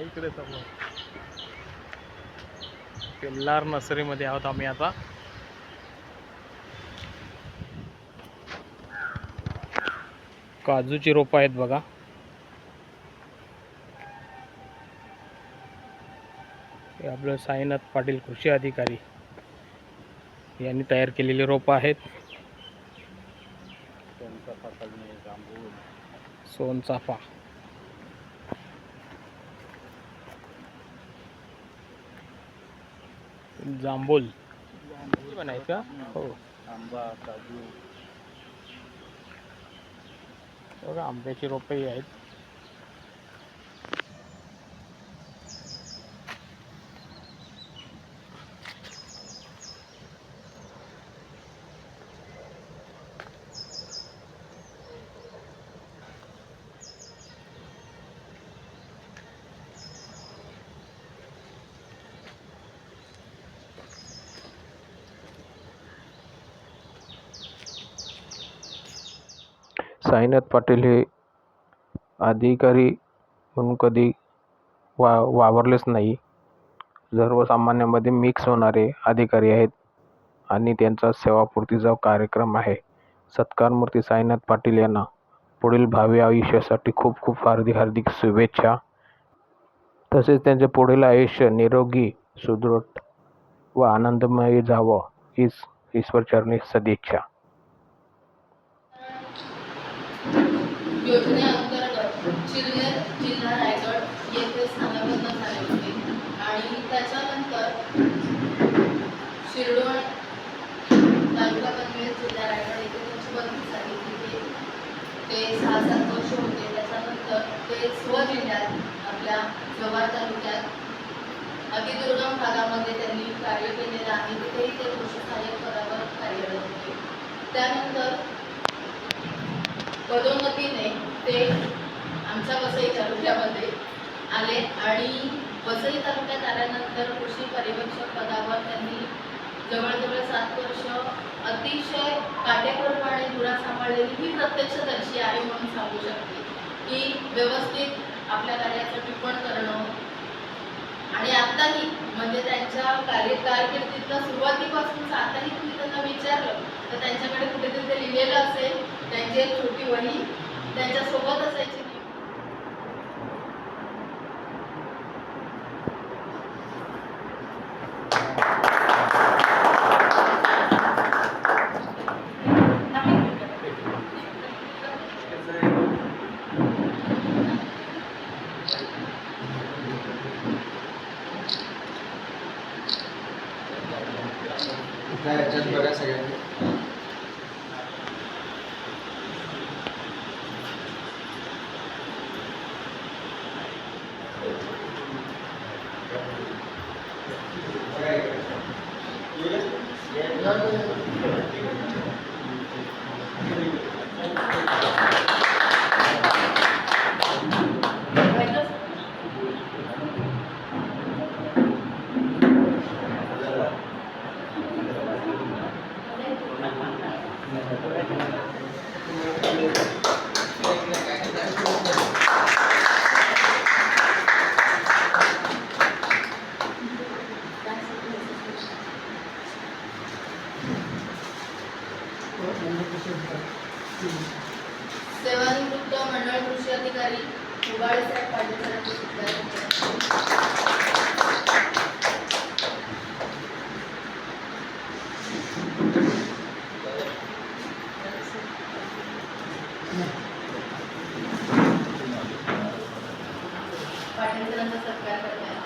इकडे केल्लार नर्सरीमध्ये आहोत आम्ही आता. काजूची रोपं आहेत बघा. हे आपलं साईनाथ पाटील कृषी अधिकारी यांनी तयार केलेली रोपं आहेत. सोनचाफा, जांभूल पण आहेत का? हो. आंबा, काजू बघा, आंब्याची रोपही आहेत. साईनाथ पाटील हे अधिकारी म्हणून कधी वावरलेच नाही. सर्वसामान्यांमध्ये मिक्स होणारे अधिकारी आहेत आणि त्यांचा सेवापूर्तीचा कार्यक्रम आहे. सत्कारमूर्ती साईनाथ पाटील यांना पुढील भावी आयुष्यासाठी खूप खूप हार्दिक शुभेच्छा. तसेच त्यांचे पुढील आयुष्य निरोगी, सुदृढ व आनंदमय जावं हीच ईश्वरचरणी सदिच्छा. योजनेअंतर्गत चिरनेर जिल्हा रायगड येथे स्थानबद्ध झाले होते आणि त्याच्यानंतर शिरडोण तालुका पनवेल जिल्हा रायगड येथे त्यांची बदली झाली. तिथे ते 6-7 वर्ष होते. त्याच्यानंतर ते स्वजिल्ह्यात आपल्या जव्हार तालुक्यात अतिदुर्गम भागामध्ये त्यांनी कार्य केलेलं आहे. तिथेही ते कृषी सहाय्यक पदावर कार्यरत होते. त्यानंतर पदोन्नतीने ते आमच्या वसई तालुक्यामध्ये आले आणि वसई तालुक्यात आल्यानंतर कृषी पर्यवेक्षक पदावर त्यांनी जवळजवळ 7 वर्ष अतिशय काटेकोरपणे धुरा सांभाळलेली ही प्रत्यक्षदर्शी आहे म्हणून सांगू शकते की व्यवस्थित आपल्या कार्याचं टिप्पण करणं. आणि आत्ताही म्हणजे त्यांच्या कारकिर्दीतल्या सुरुवातीपासून आताही तुम्ही त्यांना विचारलं तर त्यांच्याकडे कुठेतरी ते लिहिलेलं असेल. त्यांची एक छोटी वही त्यांच्यासोबत असायची. बघा सगळ्यांनी सेवानिवृत्त मंडळ कृषी अधिकारी उबाळे साहेब पाटील सरांचे पाटील सरांचा सत्कार करण्यात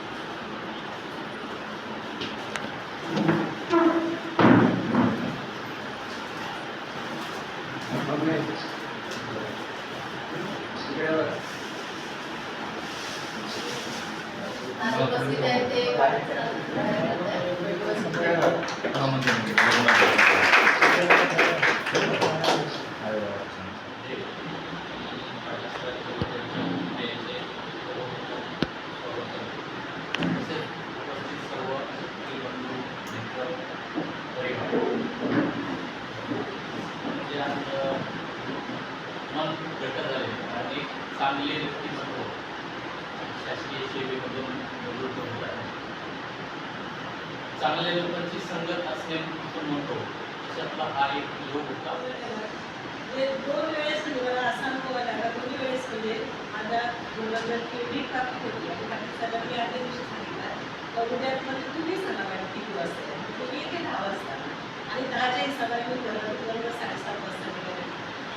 उपस्थित आहेत ते पाटील सरांचा कामामध्ये म्हणजे मन घट्ट झाले आणि चांगले व्यक्तिमत्व शासकीय सेवेमधून निवृत्त होत आहे. चांगल्या लोकांची संगत असणे आपण म्हणतो अशातला हा एक योग होता. दोन वेळेस म्हणजे मला असा अनुभव आला का दोन्ही वेळेस म्हणजे माझ्या मुलांची नीट प्राप्त होती आणि बाकी सगळ्यांनी आदल्या दिवशी सांगितलं उद्या म्हणजे तुम्ही सांगा मॅडम किती वाजता तुम्ही येते 10 वाजता आणि 10च्या हिसाबाने मी बरोबर 7:30 वाजता निघाले.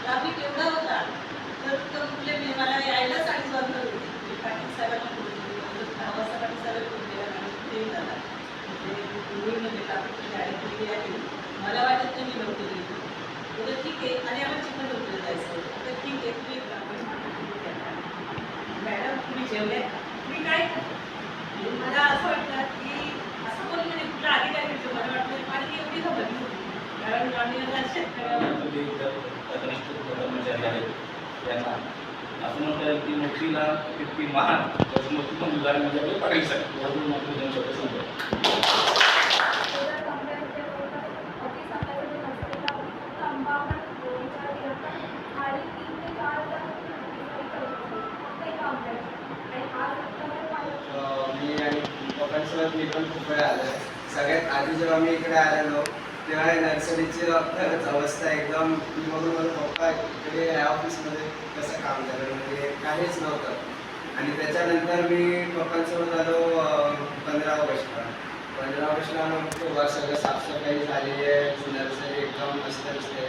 ट्राफिक एवढा होता तर कुठले मी मला यायला 7:30 वाजता होती. मी पाटील साहेबांना बोलली 10 वाजता पाटील साहेब बोलले आणि ते झाला म्हणजे ट्राफिकची गाडी केली आहे. मला वाटत नाही मी लवकर गेली. तर ठीक आहे आणि आपण चिकन लवकर जायचं होतं. तर ठीक आहे तुम्ही मॅडम तुम्ही जेवले तुम्ही काय मला असं वाटतं की असं बोललं नाही कुठला अधिकारी होतो मला वाटतं आणि एवढी खबर होती कारण आम्ही शेतकऱ्याला कनिष्ठ कर्मचारी आहेत त्यांना असं म्हणता येईल की नोकरीला इतकी महान नोकरी पण उदाहरण म्हणजे पाटील साहेब यावरून नोकरी त्यांच्याकडे सांगतो. मी आणि पप्पांसोबत मी पण खूप वेळा आलो आहे. सगळ्यात आधी जेव्हा मी इकडे आलेलो तेव्हा नर्सरीची खरंच अवस्था एकदम मी बघून मला पप्पा इकडे या ऑफिसमध्ये कसं काम करायला म्हणजे काहीच नव्हतं. आणि त्याच्यानंतर मी पप्पांसोबत आलो 15 ऑगस्टला. 15 ऑगस्टला मग सगळं साफसफाई झाली आहे नर्सरी एकदम मस्त असते.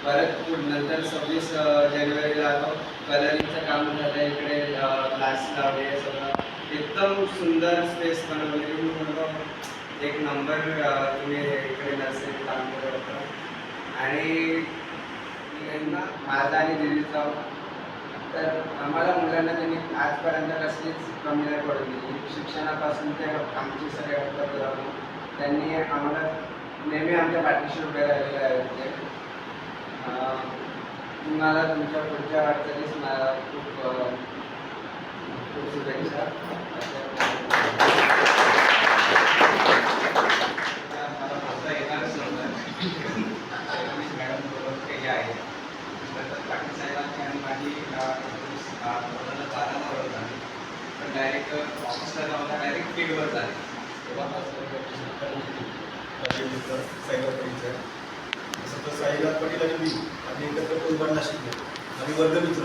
परत नंतर 26 जानेवारीला आलो कलरिंगचं काम झालं इकडे ग्लास लावले सगळं एकदम सुंदर स्पेस बनवली. मी म्हणतो एक नंबर तुम्ही इकडे नर्सरी काम करत होता. आणि माझा आणि दिदीचा तर आम्हाला मुलांना त्यांनी आजपर्यंत कसलीच कमी नाही पडून दिली. शिक्षणापासून ते आमची सगळ्या त्यांनी आम्हाला नेहमी आमच्या पाठीशी उभे राहिलेले आहेत. तुम्हाला तुमच्या पुढच्या वाटचालीस मला खूप खूप शुभेच्छा. मला बोलता येणारच नव्हतं मॅडम बरोबर काही आहे नंतर पाटील साहेबांनी आणि माझी बोलायला चालना होता पण डायरेक्ट ऑफिसला जाऊन डायरेक्ट फील्डवर झाले. साईनाथ पाटील तसं तर साईनाथ पाटील आणि मी आम्ही एकत्र कोलबाडला शिकलो. आम्ही वर्गमित्र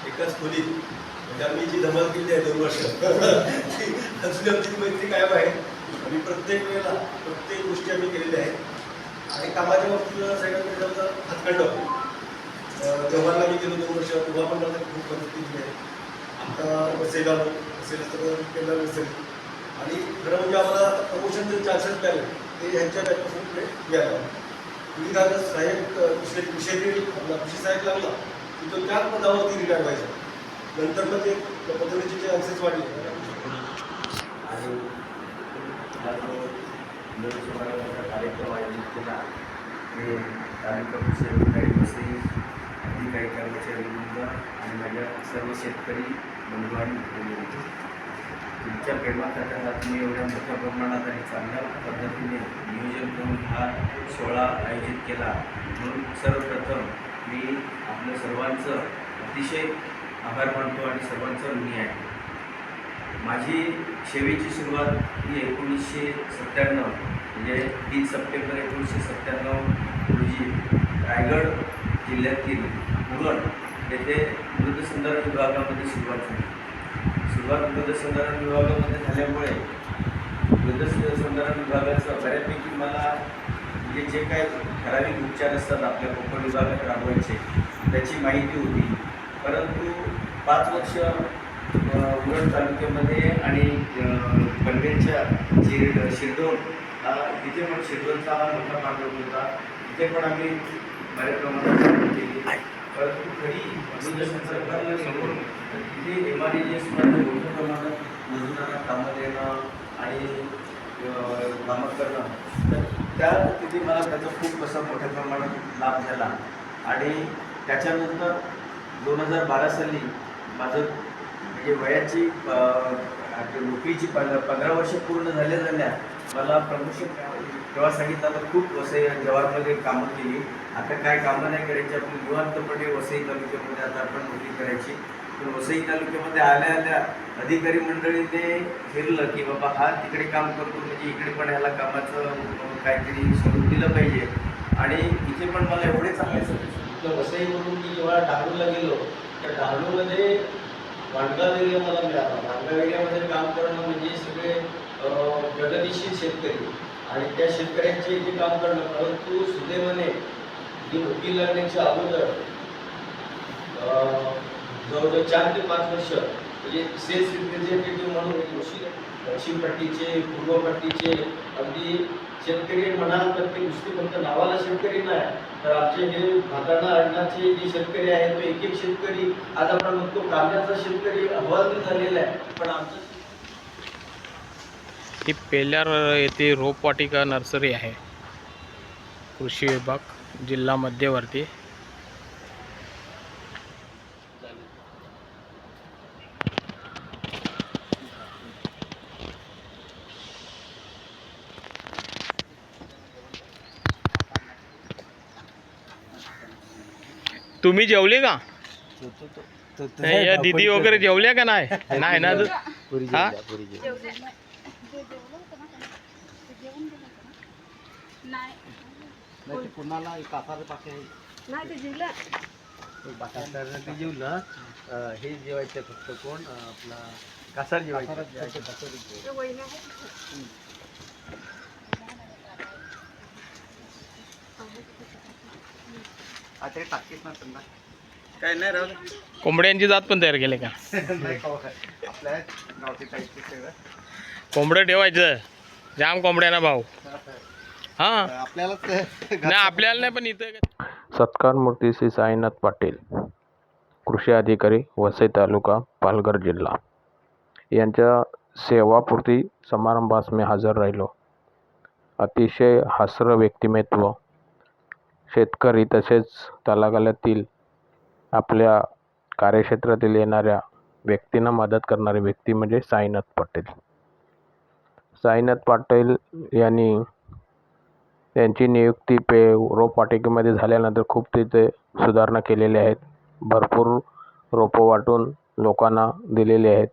एकाच खोलीत म्हणजे आम्ही जी धमाल केली आहे 2 वर्ष अजून आमची मैत्री कायम आहे. आम्ही प्रत्येक वेळेला प्रत्येक गोष्टी आम्ही केलेल्या आहेत आणि कामाच्या बाबतीत साईनाथ पाटीलचा हातखंड होतो. जव्हारला मी गेलो 2 वर्ष तेव्हा पण मला खूप मदत केली आहे. आता बसेला सगळं केलं नसेल आणि खरं म्हणजे आम्हाला प्रमोशनचे चान्सेस मिळाले ते ह्यांच्या बॅकपासून पुढे मिळालं. तुम्ही काय साहेब आपला कृषी साहेब लागला की तो त्याच पदावरती रिटायर व्हायचा. नंतर मग ते पदवीचे चान्सेस वाढले आणि कार्यक्रम आयोजित केला. हे कार्यक्रम सेवेकरी वसई अधिकारी कर्मचारी वृंद आणि माझ्या सर्व शेतकरी बंधूंनी तुमच्या प्रेमाखातर हा तुम्ही एवढ्या मोठ्या प्रमाणात आणि चांगल्या पद्धतीने नियोजन करून हा सोहळा आयोजित केला म्हणून सर्वप्रथम मी आपल्या सर्वांचं अतिशय आभार मानतो आणि सर्वांचं ऋणी आहे. माझी सेवेची सुरुवात ही 1997 म्हणजे 3 सप्टेंबर 1997 रोजी रायगड जिल्ह्यातील उरण येथे मृतसंधारण विभागामध्ये सुरुवात झाली. मृतसंधारण विभागामध्ये झाल्यामुळे मृतसंधारण विभागाचं बऱ्यापैकी मला म्हणजे जे काय ठराविक उपचार असतात आपल्या कोकण विभागात राबवायचे त्याची माहिती होती. परंतु 5 वर्ष उरण तालुक्यामध्ये आणि पनवेलच्या शिरडोन तिथे पण शिरडोनचा हा मोठा भाग होता. तिथे पण आम्ही बऱ्याच प्रमाणात काम केली. परंतु घरी समोर तिथे MRDGSमध्ये मोठ्या प्रमाणात मजुरांना कामं देणं आणि कामं करणं तर त्या तिथे मला त्याचा खूप असा मोठ्या प्रमाणात लाभ झाला. आणि त्याच्यानंतर 2012 साली माझं म्हणजे वयाची नोकरीची 15 वर्ष पूर्ण झाल्या मला प्रमोशन तेव्हा सांगितलं आता खूप वसई जव्हारमध्ये कामं केली, आता काय कामं नाही करायची, आपण निवांतपणे वसई तालुक्यामध्ये आता आपण नोकरी करायची. पण वसई तालुक्यामध्ये आल्या अधिकारी मंडळीने फिरलं की बाबा हा तिकडे काम करतो म्हणजे इकडे पण ह्याला कामाचं काहीतरी स्वरूप दिलं पाहिजे. आणि इथे पण मला एवढे चांगले सर्विस वसईवरून मी जेव्हा डहाणूला गेलो त्या डहाणूमध्ये वांडगाव एरिया मला मिळाला. वांडगाव एरियामध्ये काम करणं म्हणजे सगळे प्रगतिशील शेतकरी आणि त्या शेतकऱ्यांचे इथे काम करणं. परंतु सुदैवाने ही नोकरी लागण्याच्या अगोदर जवळजवळ 4 ते 5 वर्ष म्हणजे सेल्स रिप्रेझेंटेटिव्ह म्हणून पश्चिम पट्टीचे पूर्व पट्टीचे अगदी शेतकरी म्हणाल तर ते नुसते फक्त नावाला शेतकरी नाही, तर आमचे हे भागाणा अडणाचे जे शेतकरी आहेत तो एक शेतकरी आज आपण म्हणतो कांद्याचा शेतकरी हवालदिल झालेला आहे. पण आमचं ही पेल्यार येथे रोपवाटिका नर्सरी आहे. कृषी विभाग जिल्हा मध्यवर्ती. तुम्ही जेवले का? नाही, या दीदी वगैरे जेवल्या का नाही? नाही ना हा कुणाला कासार पाके नाही ते जिल्हा ते जेवलं हे जेवायचं फक्त कोण आपला कासार जेवायचं. आता टाकीत ना त्यांना काय नाही राहू कोंबड्यांची जात पण तयार केले का? आपल्या गावठी टाईप सगळं कोंबडं ठेवायचं, जाम कोंबड्यांना भाव. हा आपल्यालाच नाही आपल्याला नाही पण इथं सत्कार मूर्ती श्री साईनाथ पाटील, कृषी अधिकारी, वसई तालुका, पालघर जिल्हा यांच्या सेवापूर्ती समारंभास मी हजर राहिलो. अतिशय हास्र व्यक्तिमत्व, शेतकरी तसेच तलागालातील आपल्या कार्यक्षेत्रातील येणाऱ्या व्यक्तींना मदत करणारी व्यक्ती म्हणजे साईनाथ पाटील. साईनाथ पाटील यांनी त्यांची नियुक्ती रोपवाटिकेमध्ये झाल्यानंतर खूप तिथे सुधारणा केलेल्या आहेत. भरपूर रोपं वाटून लोकांना दिलेले आहेत.